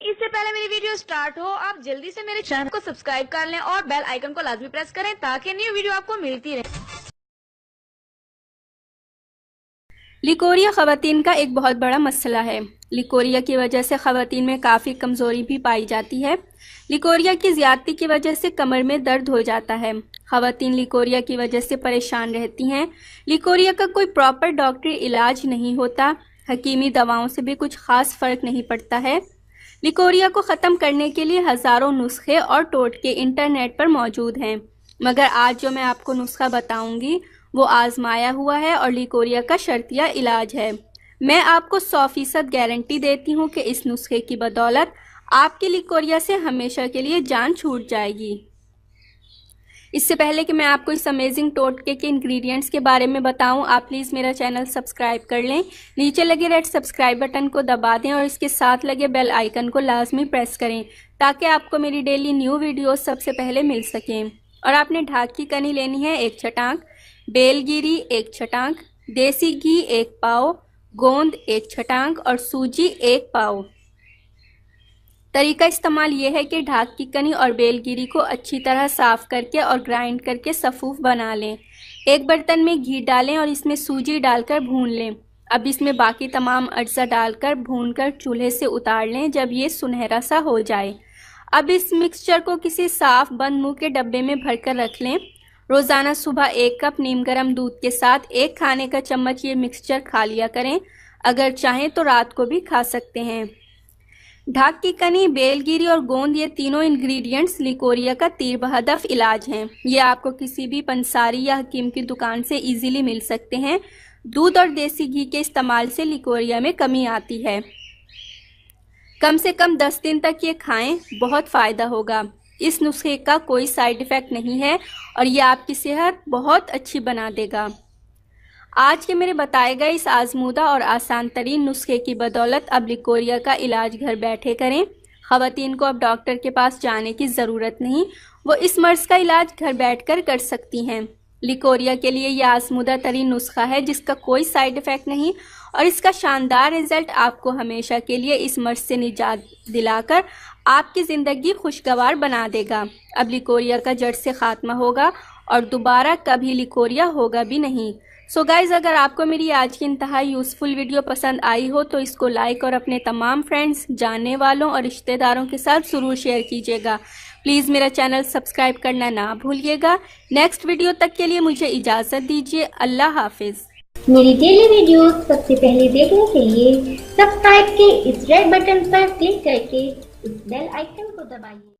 इससे पहले मेरी वीडियो स्टार्ट हो आप जल्दी से मेरे चैनल को सब्सक्राइब कर लें और बेल आइकन को लाजमी प्रेस करें ताकि न्यू वीडियो आपको मिलती रहे। लिकोरिया ख़वातीन का एक बहुत बड़ा मसला है। लिकोरिया की वजह से ख़वातीन में काफ़ी कमज़ोरी भी पाई जाती है। लिकोरिया की ज़्यादती की वजह से कमर में दर्द हो जाता है। ख़वातीन लिकोरिया की वजह से परेशान रहती हैं। लिकोरिया का कोई प्रॉपर डॉक्टरी इलाज नहीं होता। हकीमी दवाओं से भी कुछ ख़ास फ़र्क नहीं पड़ता है। लिकोरिया को ख़त्म करने के लिए हज़ारों नुस्खे और टोटके इंटरनेट पर मौजूद हैं, मगर आज जो मैं आपको नुस्खा बताऊंगी वो आजमाया हुआ है और लिकोरिया का शर्तिया इलाज है। मैं आपको 100% गारंटी देती हूँ कि इस नुस्खे की बदौलत आपकी लिकोरिया से हमेशा के लिए जान छूट जाएगी। इससे पहले कि मैं आपको इस अमेजिंग टोटके के इंग्रेडिएंट्स के बारे में बताऊं, आप प्लीज़ मेरा चैनल सब्सक्राइब कर लें। नीचे लगे रेड सब्सक्राइब बटन को दबा दें और इसके साथ लगे बेल आइकन को लाजमी प्रेस करें ताकि आपको मेरी डेली न्यू वीडियोस सबसे पहले मिल सकें। और आपने ढाक की कनी लेनी है 1 छटांक, बेलगिरी 1 छटांक, देसी घी 1 पाव, गोंद 1 छटांक और सूजी 1 पाव। तरीका इस्तेमाल यह है कि ढाक की कनी और बेलगिरी को अच्छी तरह साफ़ करके और ग्राइंड करके सफ़ूफ बना लें। एक बर्तन में घी डालें और इसमें सूजी डालकर भून लें। अब इसमें बाकी तमाम अज्जा डालकर भूनकर चूल्हे से उतार लें जब ये सुनहरा सा हो जाए। अब इस मिक्सचर को किसी साफ़ बंद मुंह के डब्बे में भरकर रख लें। रोज़ाना सुबह 1 कप नीम गर्म दूध के साथ 1 खाने का चम्मच ये मिक्सचर खा लिया करें। अगर चाहें तो रात को भी खा सकते हैं। ढाक की कनी, बेलगिरी और गोंद ये तीनों इंग्रेडिएंट्स लिकोरिया का तीर बहदफ इलाज हैं। ये आपको किसी भी पंसारी या हकीम की दुकान से इजीली मिल सकते हैं। दूध और देसी घी के इस्तेमाल से लिकोरिया में कमी आती है। कम से कम 10 दिन तक ये खाएं, बहुत फ़ायदा होगा। इस नुस्खे का कोई साइड इफ़ेक्ट नहीं है और ये आपकी सेहत बहुत अच्छी बना देगा। आज के मेरे बताए गए इस आजमूदा और आसान तरीन नुस्खे की बदौलत अब लिकोरिया का इलाज घर बैठे करें। ख़वातीन को अब डॉक्टर के पास जाने की ज़रूरत नहीं, वो इस मर्ज़ का इलाज घर बैठकर कर सकती हैं। लिकोरिया के लिए यह आजमूदा तरीन नुस्खा है जिसका कोई साइड इफ़ेक्ट नहीं और इसका शानदार रिज़ल्ट आपको हमेशा के लिए इस मर्ज़ से निजात दिलाकर आपकी ज़िंदगी खुशगवार बना देगा। अब लिकोरिया का जड़ से ख़ात्मा होगा और दोबारा कभी लिकोरिया होगा भी नहीं। सो गाइज़, अगर आपको मेरी आज की इंतहाई यूज़फुल वीडियो पसंद आई हो तो इसको लाइक और अपने तमाम फ्रेंड्स, जानने वालों और रिश्तेदारों के साथ ज़रूर शेयर कीजिएगा। प्लीज़ मेरा चैनल सब्सक्राइब करना ना भूलिएगा। नेक्स्ट वीडियो तक के लिए मुझे इजाज़त दीजिए। अल्लाह हाफिज़। मेरी डेली वीडियो सबसे पहले देखने के लिए सब्सक्राइब के इस रेड बटन पर क्लिक करके इस बेल आइकन को दबाइए।